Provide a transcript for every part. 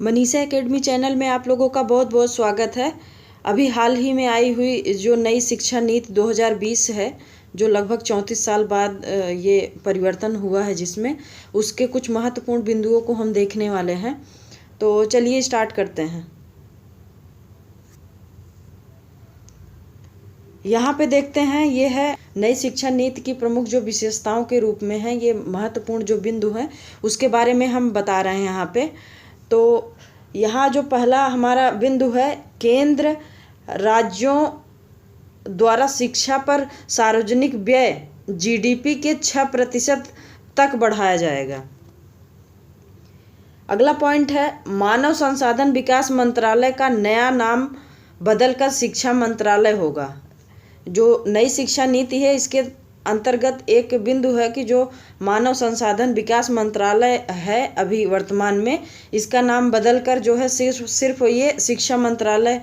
Manisha academy channel में आप लोगों का बहुत बहुत स्वागत है। अभी हाल ही में आई हुई जो नई शिक्षा नीति 2020 है, जो लगभग 34 साल बाद ये परिवर्तन हुआ है, जिसमें उसके कुछ महत्वपूर्ण बिंदुओं को हम देखने वाले हैं। तो चलिए स्टार्ट करते हैं। यहाँ पे देखते हैं, ये है नई शिक्षा नीति की प्रमुख जो विशेषताओं के रूप में है, ये महत्वपूर्ण जो बिंदु हैं उसके बारे में हम बता रहे हैं यहाँ पे। तो यहाँ जो पहला हमारा बिंदु है, केंद्र राज्यों द्वारा शिक्षा पर सार्वजनिक व्यय जीडीपी के 6% तक बढ़ाया जाएगा। अगला पॉइंट है, मानव संसाधन विकास मंत्रालय का नया नाम बदलकर शिक्षा मंत्रालय होगा। जो नई शिक्षा नीति है, इसके अंतर्गत एक बिंदु है कि जो मानव संसाधन विकास मंत्रालय है अभी वर्तमान में, इसका नाम बदलकर जो है सिर्फ ये शिक्षा मंत्रालय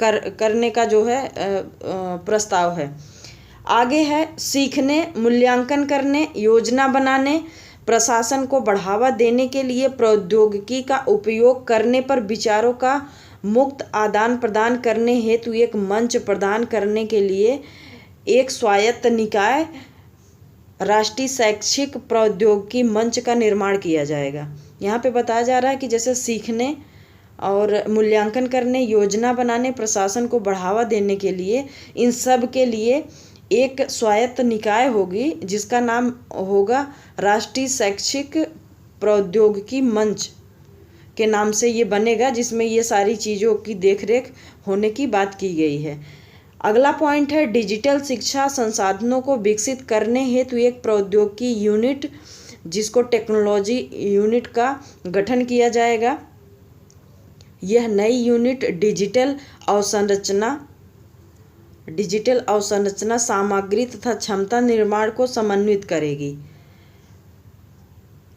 करने का जो है प्रस्ताव है। आगे है, सीखने, मूल्यांकन करने, योजना बनाने, प्रशासन को बढ़ावा देने के लिए प्रौद्योगिकी का उपयोग करने पर विचारों का मुक्त आदान प्रदान करने हेतु एक मंच प्रदान करने के लिए एक स्वायत्त निकाय राष्ट्रीय शैक्षिक प्रौद्योगिकी मंच का निर्माण किया जाएगा। यहाँ पे बताया जा रहा है कि जैसे सीखने और मूल्यांकन करने, योजना बनाने, प्रशासन को बढ़ावा देने के लिए, इन सब के लिए एक स्वायत्त निकाय होगी जिसका नाम होगा राष्ट्रीय शैक्षिक प्रौद्योगिकी मंच के नाम से ये बनेगा, जिसमें ये सारी चीज़ों की देखरेख होने की बात की गई है। अगला पॉइंट है, डिजिटल शिक्षा संसाधनों को विकसित करने हेतु एक प्रौद्योगिकी यूनिट, जिसको टेक्नोलॉजी यूनिट का गठन किया जाएगा। यह नई यूनिट डिजिटल अवसंरचना, सामग्री तथा क्षमता निर्माण को समन्वित करेगी।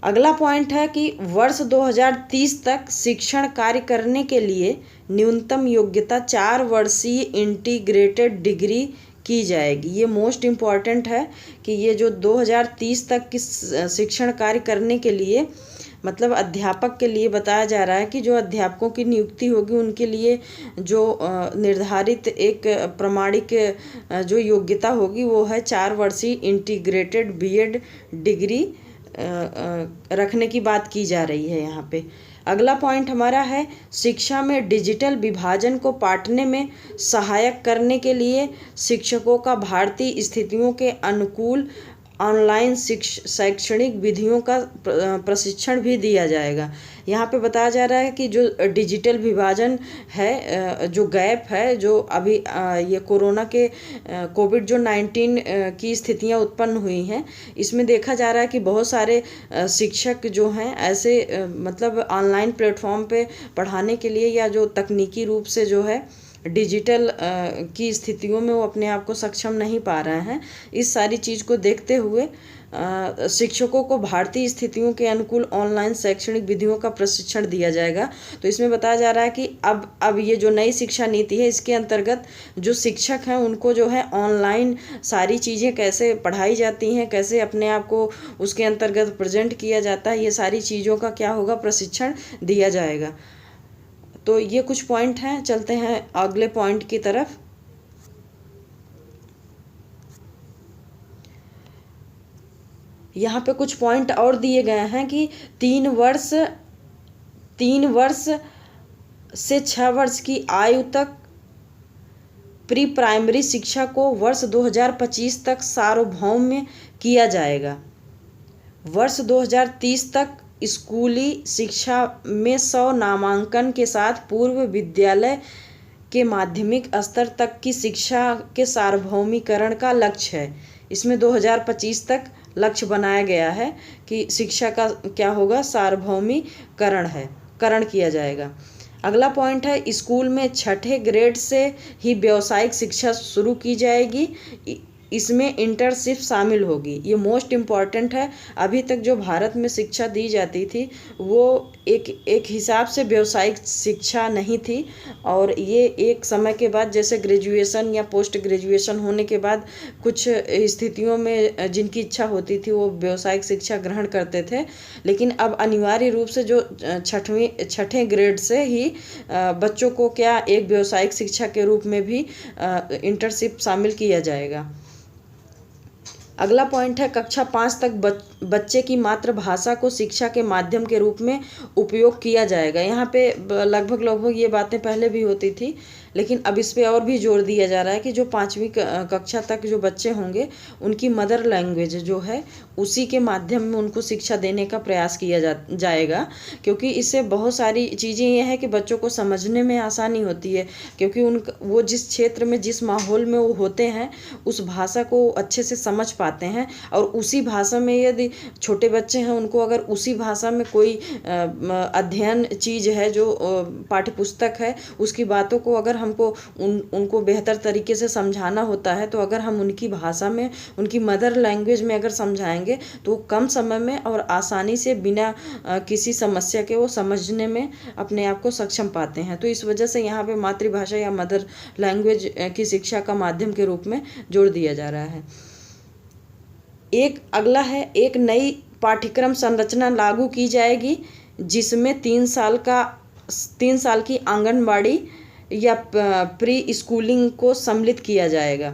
अगला पॉइंट है कि वर्ष 2030 तक शिक्षण कार्य करने के लिए न्यूनतम योग्यता 4 वर्षीय इंटीग्रेटेड डिग्री की जाएगी। ये मोस्ट इम्पॉर्टेंट है कि ये जो 2030 तक की शिक्षण कार्य करने के लिए, मतलब अध्यापक के लिए बताया जा रहा है कि जो अध्यापकों की नियुक्ति होगी उनके लिए जो निर्धारित एक प्रमाणिक जो योग्यता होगी वो है 4 वर्षीय इंटीग्रेटेड बीएड डिग्री रखने की बात की जा रही है यहाँ पे। अगला पॉइंट हमारा है, शिक्षा में डिजिटल विभाजन को पाटने में सहायक करने के लिए शिक्षकों का भारतीय स्थितियों के अनुकूल ऑनलाइन शैक्षणिक विधियों का प्रशिक्षण भी दिया जाएगा। यहाँ पे बताया जा रहा है कि जो डिजिटल विभाजन है, जो गैप है, जो अभी ये कोरोना के कोविड-19 की स्थितियाँ उत्पन्न हुई हैं, इसमें देखा जा रहा है कि बहुत सारे शिक्षक जो हैं ऐसे मतलब ऑनलाइन प्लेटफॉर्म पे पढ़ाने के लिए या जो तकनीकी रूप से जो है डिजिटल की स्थितियों में वो अपने आप को सक्षम नहीं पा रहे हैं। इस सारी चीज़ को देखते हुए शिक्षकों को भारतीय स्थितियों के अनुकूल ऑनलाइन शैक्षणिक विधियों का प्रशिक्षण दिया जाएगा। तो इसमें बताया जा रहा है कि अब ये जो नई शिक्षा नीति है, इसके अंतर्गत जो शिक्षक हैं उनको जो है ऑनलाइन सारी चीज़ें कैसे पढ़ाई जाती हैं, कैसे अपने आप को उसके अंतर्गत प्रेजेंट किया जाता है, ये सारी चीज़ों का क्या होगा, प्रशिक्षण दिया जाएगा। तो ये कुछ पॉइंट हैं। चलते हैं अगले पॉइंट की तरफ। यहाँ पे कुछ पॉइंट और दिए गए हैं कि 3 वर्ष से 6 वर्ष की आयु तक प्री प्राइमरी शिक्षा को वर्ष 2025 तक सार्वभौम किया जाएगा। वर्ष 2030 तक स्कूली शिक्षा में 100 नामांकन के साथ पूर्व विद्यालय के माध्यमिक स्तर तक की शिक्षा के सार्वभौमिकरण का लक्ष्य है। इसमें 2025 तक लक्ष्य बनाया गया है कि शिक्षा का क्या होगा, सार्वभौमिकरण किया जाएगा। अगला पॉइंट है, स्कूल में 6ठे ग्रेड से ही व्यावसायिक शिक्षा शुरू की जाएगी। इसमें इंटर्नशिप शामिल होगी। ये मोस्ट इम्पॉर्टेंट है। अभी तक जो भारत में शिक्षा दी जाती थी वो एक हिसाब से व्यावसायिक शिक्षा नहीं थी, और ये एक समय के बाद जैसे ग्रेजुएशन या पोस्ट ग्रेजुएशन होने के बाद कुछ स्थितियों में जिनकी इच्छा होती थी वो व्यावसायिक शिक्षा ग्रहण करते थे, लेकिन अब अनिवार्य रूप से जो छठे ग्रेड से ही बच्चों को क्या एक व्यावसायिक शिक्षा के रूप में भी इंटर्नशिप शामिल किया जाएगा। अगला पॉइंट है कक्षा 5 तक बच्चे की मातृभाषा को शिक्षा के माध्यम के रूप में उपयोग किया जाएगा। यहाँ पे लगभग ये बातें पहले भी होती थी, लेकिन अब इस पे और भी जोर दिया जा रहा है कि जो 5वीं कक्षा तक जो बच्चे होंगे उनकी मदर लैंग्वेज जो है उसी के माध्यम में उनको शिक्षा देने का प्रयास किया जाएगा, क्योंकि इससे बहुत सारी चीज़ें ये है कि बच्चों को समझने में आसानी होती है, क्योंकि वो जिस क्षेत्र में जिस माहौल में वो होते हैं उस भाषा को अच्छे से समझ पाते हैं, और उसी भाषा में यदि छोटे बच्चे हैं उनको अगर उसी भाषा में कोई अध्ययन चीज़ है जो पाठ्यपुस्तक है उसकी बातों को अगर हमको उनको बेहतर तरीके से समझाना होता है, तो अगर हम उनकी भाषा में उनकी मदर लैंग्वेज में अगर समझाएंगे तो कम समय में और आसानी से बिना किसी समस्या के वो समझने में अपने आप को सक्षम पाते हैं। तो इस वजह से यहाँ पे मातृभाषा या मदर लैंग्वेज की शिक्षा का माध्यम के रूप में जोड़ दिया जा रहा है। एक अगला है एक नई पाठ्यक्रम संरचना लागू की जाएगी जिसमें 3 साल की आंगनबाड़ी या प्री स्कूलिंग को सम्मिलित किया जाएगा।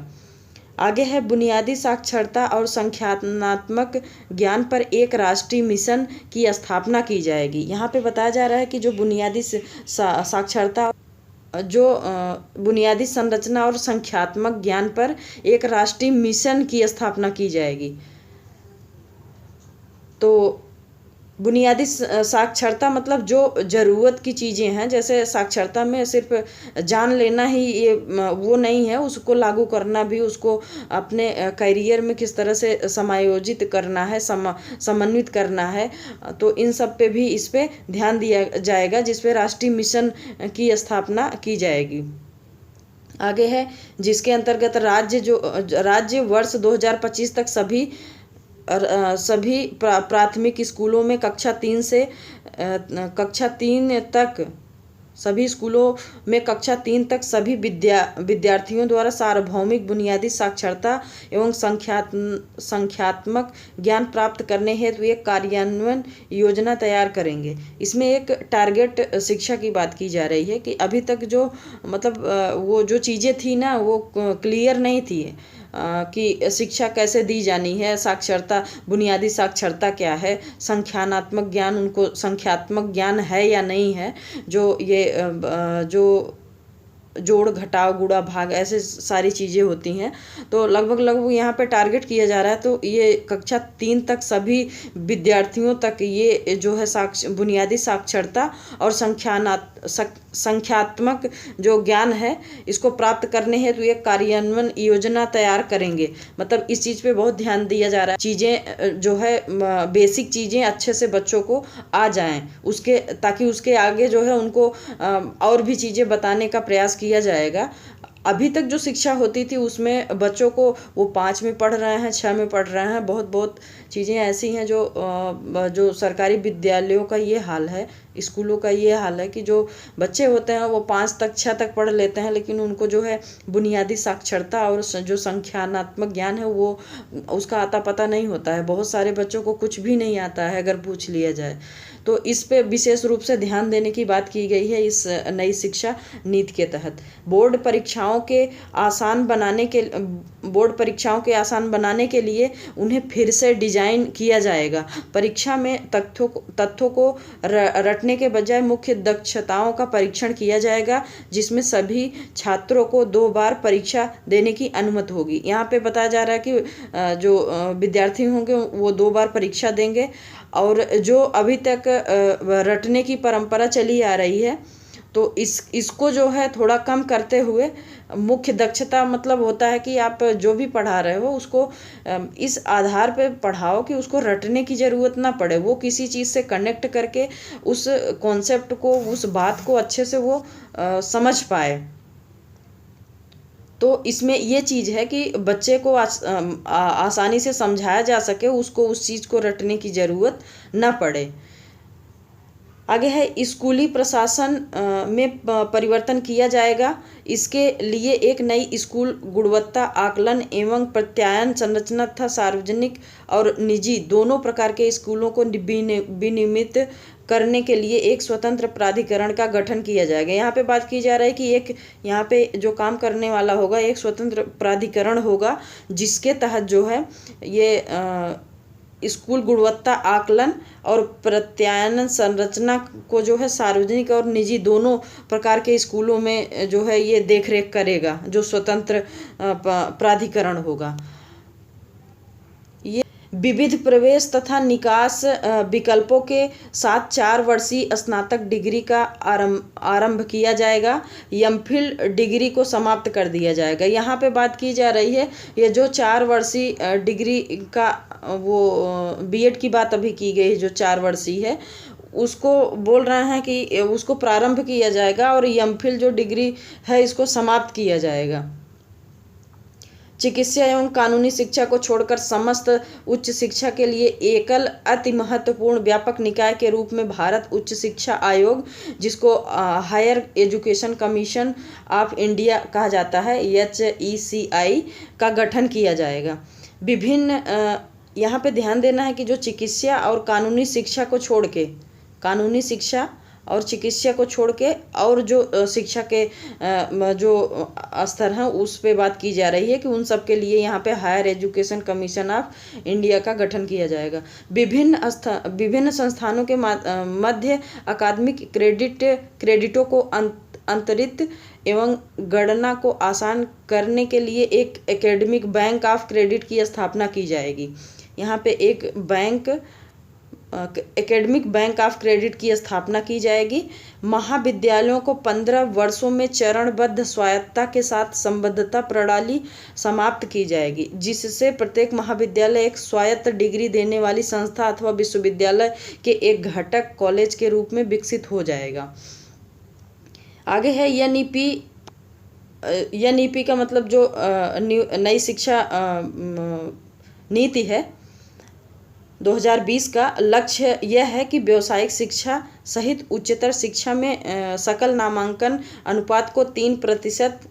आगे है बुनियादी साक्षरता और संख्यात्मक ज्ञान पर एक राष्ट्रीय मिशन की स्थापना की जाएगी। यहाँ पे बताया जा रहा है कि जो बुनियादी साक्षरता जो बुनियादी संरचना और संख्यात्मक ज्ञान पर एक राष्ट्रीय मिशन की स्थापना की जाएगी। तो बुनियादी साक्षरता मतलब जो ज़रूरत की चीज़ें हैं, जैसे साक्षरता में सिर्फ जान लेना ही ये वो नहीं है, उसको लागू करना भी, उसको अपने करियर में किस तरह से समायोजित करना है, समन्वित करना है, तो इन सब पे भी इस पे ध्यान दिया जाएगा जिस पे राष्ट्रीय मिशन की स्थापना की जाएगी। आगे है जिसके अंतर्गत राज्य वर्ष 2025 तक सभी प्राथमिक स्कूलों में कक्षा 3 तक सभी स्कूलों में कक्षा 3 तक सभी विद्यार्थियों द्वारा सार्वभौमिक बुनियादी साक्षरता एवं संख्यात्मक ज्ञान प्राप्त करने हेतु एक कार्यान्वयन योजना तैयार करेंगे। इसमें एक टारगेट शिक्षा की बात की जा रही है कि अभी तक जो मतलब वो जो चीज़ें थी ना वो क्लियर नहीं थी कि शिक्षा कैसे दी जानी है, साक्षरता बुनियादी साक्षरता क्या है, संख्यात्मक ज्ञान उनको संख्यात्मक ज्ञान है या नहीं है, जो ये जो जोड़ घटाव गुणा भाग ऐसे सारी चीज़ें होती हैं। तो लगभग यहाँ पे टारगेट किया जा रहा है। तो ये कक्षा 3 तक सभी विद्यार्थियों तक ये जो है बुनियादी साक्षरता और संख्यात्मक जो ज्ञान है इसको प्राप्त करने हेतु एक कार्यान्वयन योजना तैयार करेंगे। मतलब इस चीज़ पे बहुत ध्यान दिया जा रहा है, चीज़ें जो है बेसिक चीज़ें अच्छे से बच्चों को आ जाएं उसके, ताकि उसके आगे जो है उनको और भी चीज़ें बताने का प्रयास किया जाएगा। अभी तक जो शिक्षा होती थी उसमें बच्चों को वो 5 में पढ़ रहे हैं, 6 में पढ़ रहे हैं, बहुत चीज़ें ऐसी हैं जो सरकारी विद्यालयों का ये हाल है, स्कूलों का ये हाल है कि जो बच्चे होते हैं वो 5 तक 6 तक पढ़ लेते हैं, लेकिन उनको जो है बुनियादी साक्षरता और जो संख्यात्मक ज्ञान है वो उसका आता पता नहीं होता है। बहुत सारे बच्चों को कुछ भी नहीं आता है अगर पूछ लिया जाए। तो इस पे विशेष रूप से ध्यान देने की बात की गई है इस नई शिक्षा नीति के तहत। बोर्ड परीक्षाओं के आसान बनाने के लिए उन्हें फिर से डिजाइन किया जाएगा। परीक्षा में तथ्यों को रटने के बजाय मुख्य दक्षताओं का परीक्षण किया जाएगा, जिसमें सभी छात्रों को 2 बार परीक्षा देने की अनुमति होगी। यहाँ पे बताया जा रहा है कि जो विद्यार्थी होंगे वो 2 बार परीक्षा देंगे, और जो अभी तक रटने की परंपरा चली आ रही है तो इसको जो है थोड़ा कम करते हुए मुख्य दक्षता मतलब होता है कि आप जो भी पढ़ा रहे हो उसको इस आधार पे पढ़ाओ कि उसको रटने की ज़रूरत ना पड़े, वो किसी चीज़ से कनेक्ट करके उस कॉन्सेप्ट को, उस बात को अच्छे से वो समझ पाए। तो इसमें ये चीज़ है कि बच्चे को आसानी से समझाया जा सके, उसको उस चीज़ को रटने की ज़रूरत न पड़े। आगे है स्कूली प्रशासन में परिवर्तन किया जाएगा। इसके लिए एक नई स्कूल गुणवत्ता आकलन एवं प्रत्यायन संरचना तथा सार्वजनिक और निजी दोनों प्रकार के स्कूलों को विनियमित करने के लिए एक स्वतंत्र प्राधिकरण का गठन किया जाएगा। यहाँ पे बात की जा रही है कि एक यहाँ पे जो काम करने वाला होगा एक स्वतंत्र प्राधिकरण होगा, जिसके तहत जो है ये स्कूल गुणवत्ता आकलन और प्रत्यायन संरचना को जो है सार्वजनिक और निजी दोनों प्रकार के स्कूलों में जो है ये देखरेख करेगा, जो स्वतंत्र प्राधिकरण होगा। ये विविध प्रवेश तथा निकास विकल्पों के साथ 4 वर्षीय स्नातक डिग्री का आरंभ किया जाएगा। एमफिल डिग्री को समाप्त कर दिया जाएगा। यहाँ पे बात की जा रही है ये जो 4 वर्षीय डिग्री का वो बीएड की बात अभी की गई, जो 4 वर्षीय है उसको बोल रहे हैं कि उसको प्रारंभ किया जाएगा और एमफिल जो डिग्री है इसको समाप्त किया जाएगा। चिकित्सा एवं कानूनी शिक्षा को छोड़कर समस्त उच्च शिक्षा के लिए एकल अति महत्वपूर्ण व्यापक निकाय के रूप में भारत उच्च शिक्षा आयोग, जिसको higher education commission of India कहा जाता है, HECI का गठन किया जाएगा। विभिन्न यहाँ पे ध्यान देना है कि जो चिकित्सा और कानूनी शिक्षा को छोड़ के, कानूनी शिक्षा और चिकित्सा को छोड़ के और जो शिक्षा के जो स्तर हैं उस पे बात की जा रही है कि उन सब के लिए यहाँ पे higher education commission of India का गठन किया जाएगा। विभिन्न संस्थानों के मध्य अकादमिक क्रेडिटों को अंतरित एवं गणना को आसान करने के लिए एक एकेडमिक बैंक ऑफ क्रेडिट की स्थापना की जाएगी। यहाँ पे एक एकेडमिक बैंक ऑफ क्रेडिट की स्थापना की जाएगी। महाविद्यालयों को 15 वर्षों में चरणबद्ध स्वायत्तता के साथ संबद्धता प्रणाली समाप्त की जाएगी, जिससे प्रत्येक महाविद्यालय एक स्वायत्त डिग्री देने वाली संस्था अथवा विश्वविद्यालय के एक घटक कॉलेज के रूप में विकसित हो जाएगा। आगे है एनईपी का मतलब जो नई शिक्षा नीति है 2020 का लक्ष्य यह है कि व्यावसायिक शिक्षा सहित उच्चतर शिक्षा में सकल नामांकन अनुपात को 3%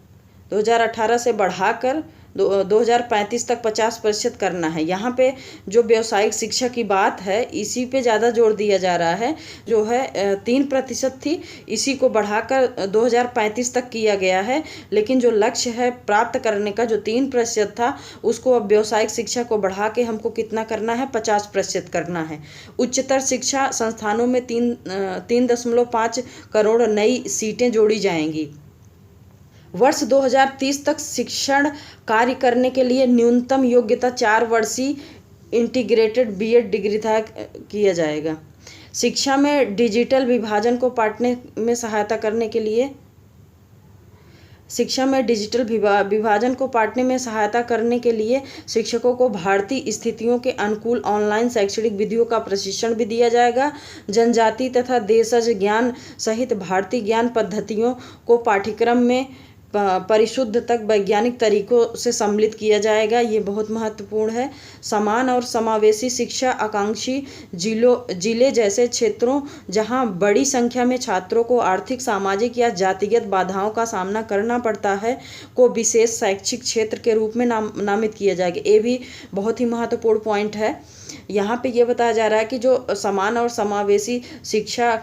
2018 से बढ़ाकर 2035 तक 50% करना है। यहाँ पे जो व्यावसायिक शिक्षा की बात है इसी पे ज़्यादा जोर दिया जा रहा है। जो है 3% थी, इसी को बढ़ाकर 2035 तक किया गया है। लेकिन जो लक्ष्य है प्राप्त करने का जो 3% था उसको अब व्यावसायिक शिक्षा को बढ़ा के हमको कितना करना है, 50% करना है। उच्चतर शिक्षा संस्थानों में 3.5 करोड़ नई सीटें जोड़ी जाएंगी। वर्ष 2030 तक शिक्षण कार्य करने के लिए न्यूनतम योग्यता 4 वर्षीय इंटीग्रेटेड बीएड डिग्री तय किया जाएगा। शिक्षा में डिजिटल विभाजन को पाटने में सहायता करने के लिए शिक्षकों को भारतीय स्थितियों के अनुकूल ऑनलाइन शैक्षणिक विधियों का प्रशिक्षण भी दिया जाएगा। जनजाति तथा देशज ज्ञान सहित भारतीय ज्ञान पद्धतियों को पाठ्यक्रम में परिशुद्ध तक वैज्ञानिक तरीकों से सम्मिलित किया जाएगा। ये बहुत महत्वपूर्ण है। समान और समावेशी शिक्षा आकांक्षी जिले जैसे क्षेत्रों जहां बड़ी संख्या में छात्रों को आर्थिक, सामाजिक या जातिगत बाधाओं का सामना करना पड़ता है को विशेष शैक्षिक क्षेत्र के रूप में नामित किया जाएगा। ये भी बहुत ही महत्वपूर्ण पॉइंट है। यहाँ पे ये बताया जा रहा है कि जो समान और समावेशी शिक्षा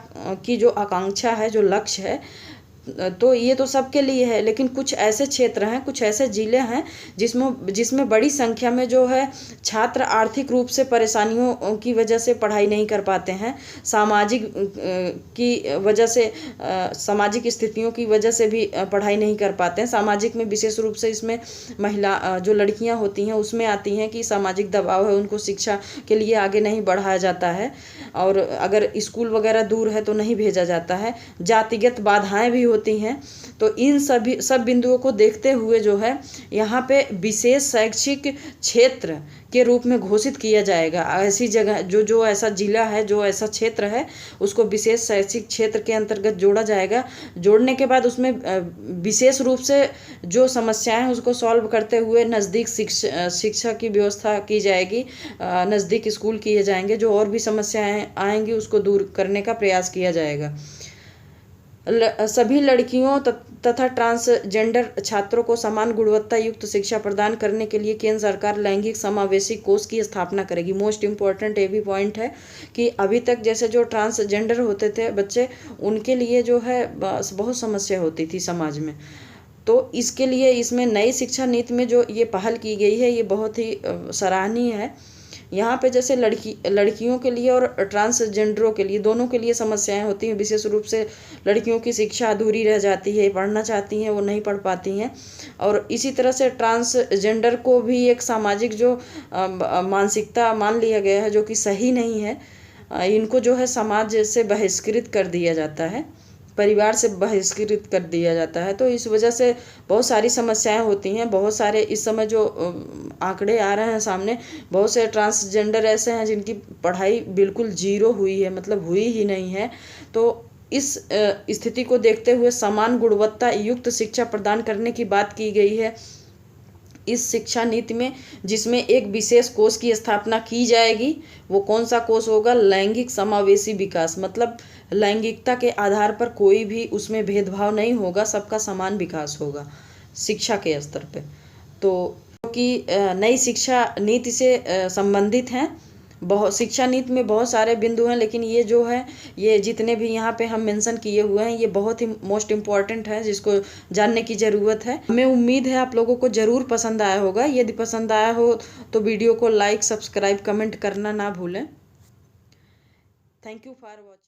की जो आकांक्षा है, जो लक्ष्य है, तो ये तो सबके लिए है, लेकिन कुछ ऐसे क्षेत्र हैं, कुछ ऐसे जिले हैं जिसमें बड़ी संख्या में जो है छात्र आर्थिक रूप से परेशानियों की वजह से पढ़ाई नहीं कर पाते हैं, सामाजिक स्थितियों की वजह से भी पढ़ाई नहीं कर पाते हैं। सामाजिक में विशेष रूप से इसमें महिला जो लड़कियां होती हैं उसमें आती हैं कि सामाजिक दबाव है, उनको शिक्षा के लिए आगे नहीं बढ़ाया जाता है, और अगर स्कूल वगैरह दूर है तो नहीं भेजा जाता है। जातिगत बाधाएं भी होती हैं। तो इन सब बिंदुओं को देखते हुए जो है यहाँ पे विशेष शैक्षिक क्षेत्र के रूप में घोषित किया जाएगा। ऐसी जगह जो ऐसा जिला है, जो ऐसा क्षेत्र है, उसको विशेष शैक्षिक क्षेत्र के अंतर्गत जोड़ा जाएगा। जोड़ने के बाद उसमें विशेष रूप से जो समस्याएं हैं उसको सॉल्व करते हुए नज़दीक शिक्षा की व्यवस्था की जाएगी, नज़दीक स्कूल किए जाएंगे। जो और भी समस्याएं आएंगी उसको दूर करने का प्रयास किया जाएगा। सभी लड़कियों तथा ट्रांसजेंडर छात्रों को समान गुणवत्ता युक्त शिक्षा प्रदान करने के लिए केंद्र सरकार लैंगिक समावेशी कोष की स्थापना करेगी। मोस्ट इम्पॉर्टेंट ये भी पॉइंट है कि अभी तक जैसे जो ट्रांसजेंडर होते थे बच्चे, उनके लिए जो है बहुत समस्या होती थी समाज में। तो इसके लिए इसमें नई शिक्षा नीति में जो ये पहल की गई है ये बहुत ही सराहनीय है। यहाँ पे जैसे लड़कियों के लिए और ट्रांसजेंडरों के लिए, दोनों के लिए समस्याएं होती हैं। विशेष रूप से लड़कियों की शिक्षा अधूरी रह जाती है, पढ़ना चाहती हैं वो नहीं पढ़ पाती हैं। और इसी तरह से ट्रांसजेंडर को भी एक सामाजिक जो मानसिकता मान लिया गया है जो कि सही नहीं है। इनको जो है समाज से बहिष्कृत कर दिया जाता है, परिवार से बहिष्कृत कर दिया जाता है। तो इस वजह से बहुत सारी समस्याएं होती हैं। बहुत सारे इस समय जो आंकड़े आ रहे हैं सामने, बहुत से ट्रांसजेंडर ऐसे हैं जिनकी पढ़ाई बिल्कुल जीरो हुई है, मतलब हुई ही नहीं है। तो इस स्थिति को देखते हुए समान गुणवत्ता युक्त शिक्षा प्रदान करने की बात की गई है इस शिक्षा नीति में, जिसमें एक विशेष कोष की स्थापना की जाएगी। वो कौन सा कोष होगा? लैंगिक समावेशी विकास। मतलब लैंगिकता के आधार पर कोई भी उसमें भेदभाव नहीं होगा, सबका समान विकास होगा शिक्षा के स्तर पे। तो क्योंकि नई शिक्षा नीति से संबंधित हैं, बहुत शिक्षा नीति में बहुत सारे बिंदु हैं, लेकिन ये जो है, ये जितने भी यहाँ पे हम मेंशन किए हुए हैं ये बहुत ही मोस्ट इम्पॉर्टेंट है, जिसको जानने की ज़रूरत है। हमें उम्मीद है आप लोगों को ज़रूर पसंद आया होगा। यदि पसंद आया हो तो वीडियो को लाइक, सब्सक्राइब, कमेंट करना ना भूलें। Thank you for watching.